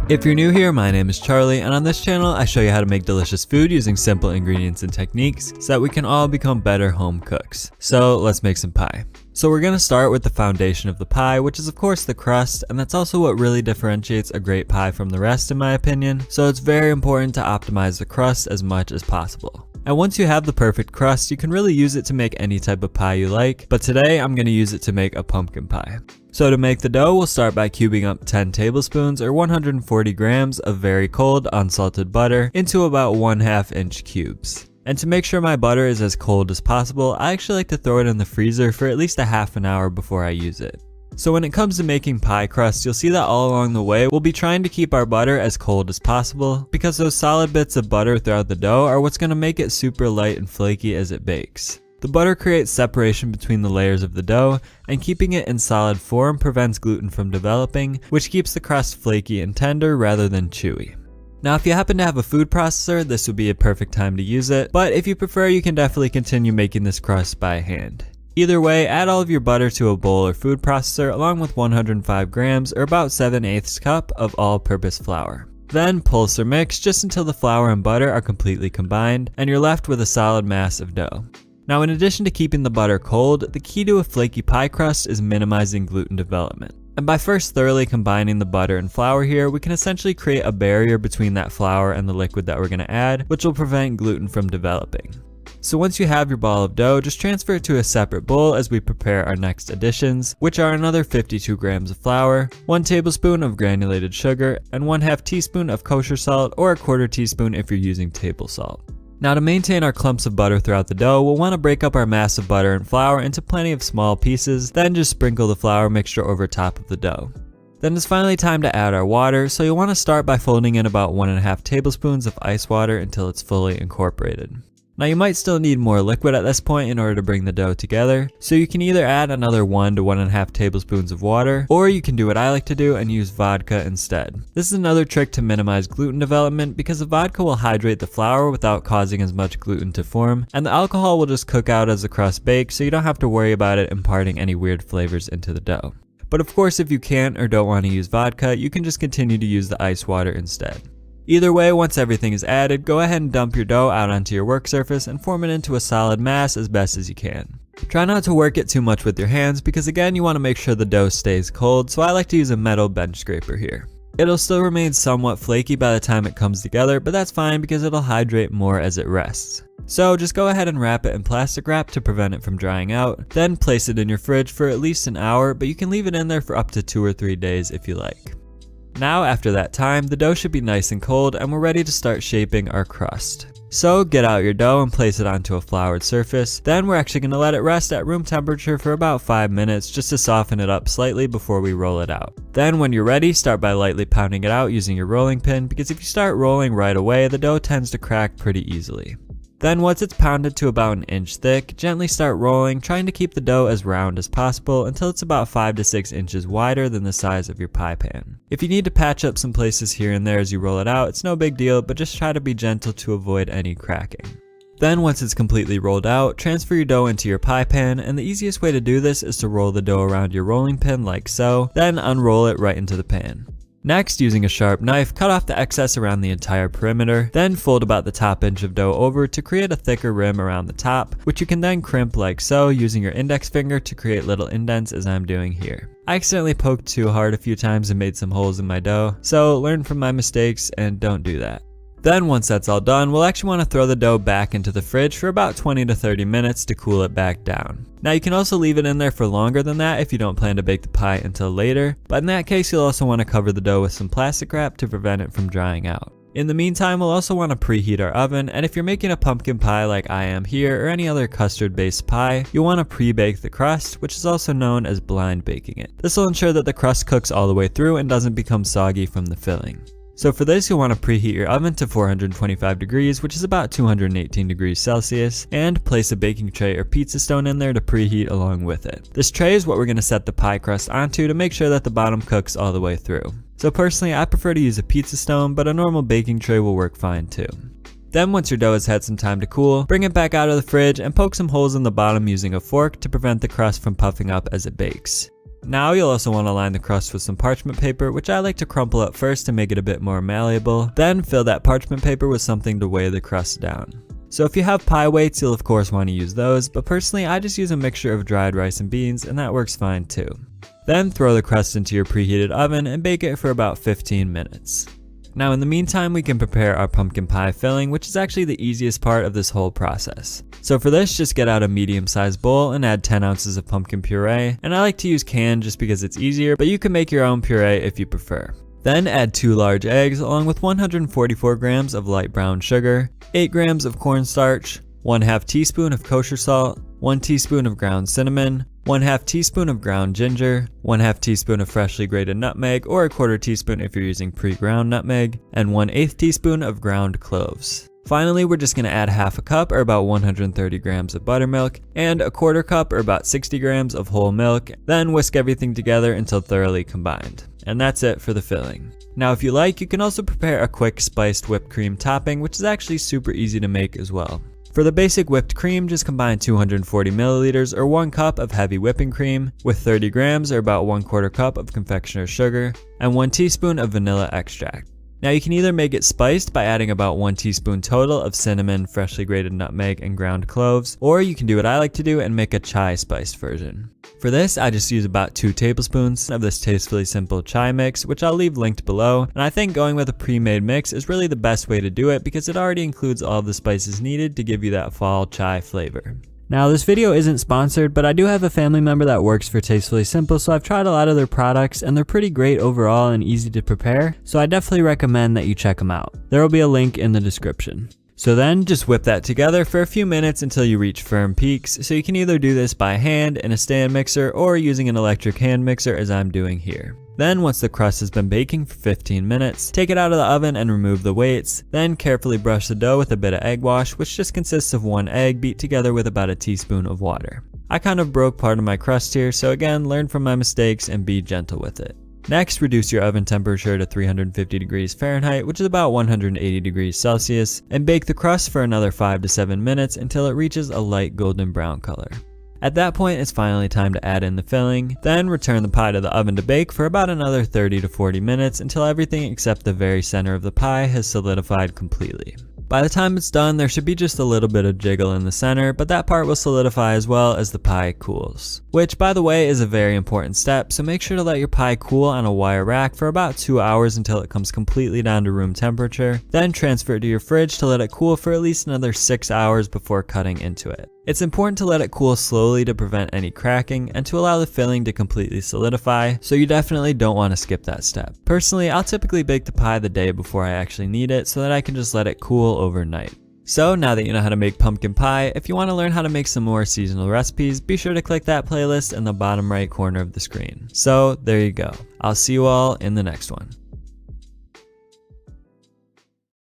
If you're new here, my name is Charlie, and on this channel I show you how to make delicious food using simple ingredients and techniques so that we can all become better home cooks. So let's make some pie. So we're going to start with the foundation of the pie, which is of course the crust, and that's also what really differentiates a great pie from the rest in my opinion, so it's very important to optimize the crust as much as possible. And once you have the perfect crust, you can really use it to make any type of pie you like, but today I'm going to use it to make a pumpkin pie. So to make the dough, we'll start by cubing up 10 tablespoons or 140 grams of very cold unsalted butter into about 1/2 inch cubes. And to make sure my butter is as cold as possible, I actually like to throw it in the freezer for at least a half an hour before I use it. So when it comes to making pie crust, you'll see that all along the way, we'll be trying to keep our butter as cold as possible because those solid bits of butter throughout the dough are what's going to make it super light and flaky as it bakes. The butter creates separation between the layers of the dough, and keeping it in solid form prevents gluten from developing, which keeps the crust flaky and tender rather than chewy. Now if you happen to have a food processor, this would be a perfect time to use it, but if you prefer, you can definitely continue making this crust by hand. Either way, add all of your butter to a bowl or food processor along with 105 grams or about 7/8 cup of all-purpose flour. Then pulse or mix just until the flour and butter are completely combined and you're left with a solid mass of dough. Now in addition to keeping the butter cold, the key to a flaky pie crust is minimizing gluten development. And by first thoroughly combining the butter and flour here, we can essentially create a barrier between that flour and the liquid that we're going to add, which will prevent gluten from developing. So once you have your ball of dough, just transfer it to a separate bowl as we prepare our next additions, which are another 52 grams of flour, 1 tablespoon of granulated sugar, and 1/2 teaspoon of kosher salt or a 1/4 teaspoon if you're using table salt. Now to maintain our clumps of butter throughout the dough, we'll want to break up our mass of butter and flour into plenty of small pieces, then just sprinkle the flour mixture over top of the dough. Then it's finally time to add our water, so you'll want to start by folding in about 1.5 tablespoons of ice water until it's fully incorporated. Now you might still need more liquid at this point in order to bring the dough together, so you can either add another 1 to 1.5 tablespoons of water, or you can do what I like to do and use vodka instead. This is another trick to minimize gluten development because the vodka will hydrate the flour without causing as much gluten to form, and the alcohol will just cook out as the crust bakes, so you don't have to worry about it imparting any weird flavors into the dough. But of course if you can't or don't want to use vodka, you can just continue to use the ice water instead. Either way, once everything is added, go ahead and dump your dough out onto your work surface and form it into a solid mass as best as you can. Try not to work it too much with your hands because again you want to make sure the dough stays cold, so I like to use a metal bench scraper here. It'll still remain somewhat flaky by the time it comes together, but that's fine because it'll hydrate more as it rests. So just go ahead and wrap it in plastic wrap to prevent it from drying out, then place it in your fridge for at least an hour, but you can leave it in there for up to 2 or 3 days if you like. Now after that time, the dough should be nice and cold and we're ready to start shaping our crust. So get out your dough and place it onto a floured surface, then we're actually going to let it rest at room temperature for about 5 minutes just to soften it up slightly before we roll it out. Then when you're ready, start by lightly pounding it out using your rolling pin because if you start rolling right away, the dough tends to crack pretty easily. Then once it's pounded to about 1 inch thick, gently start rolling, trying to keep the dough as round as possible until it's about 5 to 6 inches wider than the size of your pie pan. If you need to patch up some places here and there as you roll it out, it's no big deal, but just try to be gentle to avoid any cracking. Then once it's completely rolled out, transfer your dough into your pie pan, and the easiest way to do this is to roll the dough around your rolling pin like so, then unroll it right into the pan. Next, using a sharp knife, cut off the excess around the entire perimeter, then fold about the top inch of dough over to create a thicker rim around the top, which you can then crimp like so using your index finger to create little indents as I'm doing here. I accidentally poked too hard a few times and made some holes in my dough, so learn from my mistakes and don't do that. Then once that's all done, we'll actually want to throw the dough back into the fridge for about 20 to 30 minutes to cool it back down. Now you can also leave it in there for longer than that if you don't plan to bake the pie until later, but in that case you'll also want to cover the dough with some plastic wrap to prevent it from drying out. In the meantime, we'll also want to preheat our oven, and if you're making a pumpkin pie like I am here or any other custard based pie, you'll want to pre-bake the crust, which is also known as blind baking it. This will ensure that the crust cooks all the way through and doesn't become soggy from the filling. So for this, you'll want to preheat your oven to 425 degrees, which is about 218 degrees Celsius, and place a baking tray or pizza stone in there to preheat along with it. This tray is what we're going to set the pie crust onto to make sure that the bottom cooks all the way through. So personally, I prefer to use a pizza stone, but a normal baking tray will work fine too. Then once your dough has had some time to cool, bring it back out of the fridge and poke some holes in the bottom using a fork to prevent the crust from puffing up as it bakes. Now you'll also want to line the crust with some parchment paper, which I like to crumple up first to make it a bit more malleable. Then fill that parchment paper with something to weigh the crust down. So if you have pie weights, you'll of course want to use those, but personally I just use a mixture of dried rice and beans, and that works fine too. Then throw the crust into your preheated oven and bake it for about 15 minutes. Now in the meantime, we can prepare our pumpkin pie filling, which is actually the easiest part of this whole process. So for this, just get out a medium-sized bowl and add 10 ounces of pumpkin puree, and I like to use canned just because it's easier, but you can make your own puree if you prefer. Then add 2 large eggs along with 144 grams of light brown sugar, 8 grams of cornstarch, 1/2 teaspoon of kosher salt, 1 teaspoon of ground cinnamon, 1/2 teaspoon of ground ginger, 1/2 teaspoon of freshly grated nutmeg or 1/4 teaspoon if you're using pre-ground nutmeg, and 1/8 teaspoon of ground cloves. Finally, we're just going to add 1/2 cup or about 130 grams of buttermilk and 1/4 cup or about 60 grams of whole milk, then whisk everything together until thoroughly combined. And that's it for the filling. Now if you like, you can also prepare a quick spiced whipped cream topping, which is actually super easy to make as well. For the basic whipped cream, just combine 240 milliliters or 1 cup of heavy whipping cream with 30 grams or about 1/4 cup of confectioner's sugar and 1 teaspoon of vanilla extract. Now you can either make it spiced by adding about 1 teaspoon total of cinnamon, freshly grated nutmeg, and ground cloves, or you can do what I like to do and make a chai spiced version. For this, I just use about 2 tablespoons of this tastefully simple chai mix, which I'll leave linked below, and I think going with a pre-made mix is really the best way to do it because it already includes all the spices needed to give you that fall chai flavor. Now this video isn't sponsored, but I do have a family member that works for Tastefully Simple, so I've tried a lot of their products and they're pretty great overall and easy to prepare, so I definitely recommend that you check them out. There will be a link in the description. So then just whip that together for a few minutes until you reach firm peaks, so you can either do this by hand in a stand mixer or using an electric hand mixer as I'm doing here. Then once the crust has been baking for 15 minutes, take it out of the oven and remove the weights, then carefully brush the dough with a bit of egg wash, which just consists of 1 egg beat together with about a teaspoon of water. I kind of broke part of my crust here, so again, learn from my mistakes and be gentle with it. Next, reduce your oven temperature to 350 degrees Fahrenheit, which is about 180 degrees Celsius, and bake the crust for another 5 to 7 minutes until it reaches a light golden brown color. At that point, it's finally time to add in the filling, then return the pie to the oven to bake for about another 30 to 40 minutes until everything except the very center of the pie has solidified completely. By the time it's done, there should be just a little bit of jiggle in the center, but that part will solidify as well as the pie cools. Which, by the way, is a very important step, so make sure to let your pie cool on a wire rack for about 2 hours until it comes completely down to room temperature, then transfer it to your fridge to let it cool for at least another 6 hours before cutting into it. It's important to let it cool slowly to prevent any cracking and to allow the filling to completely solidify, so you definitely don't want to skip that step. Personally, I'll typically bake the pie the day before I actually need it so that I can just let it cool overnight. So now that you know how to make pumpkin pie, if you want to learn how to make some more seasonal recipes, be sure to click that playlist in the bottom right corner of the screen. So there you go. I'll see you all in the next one.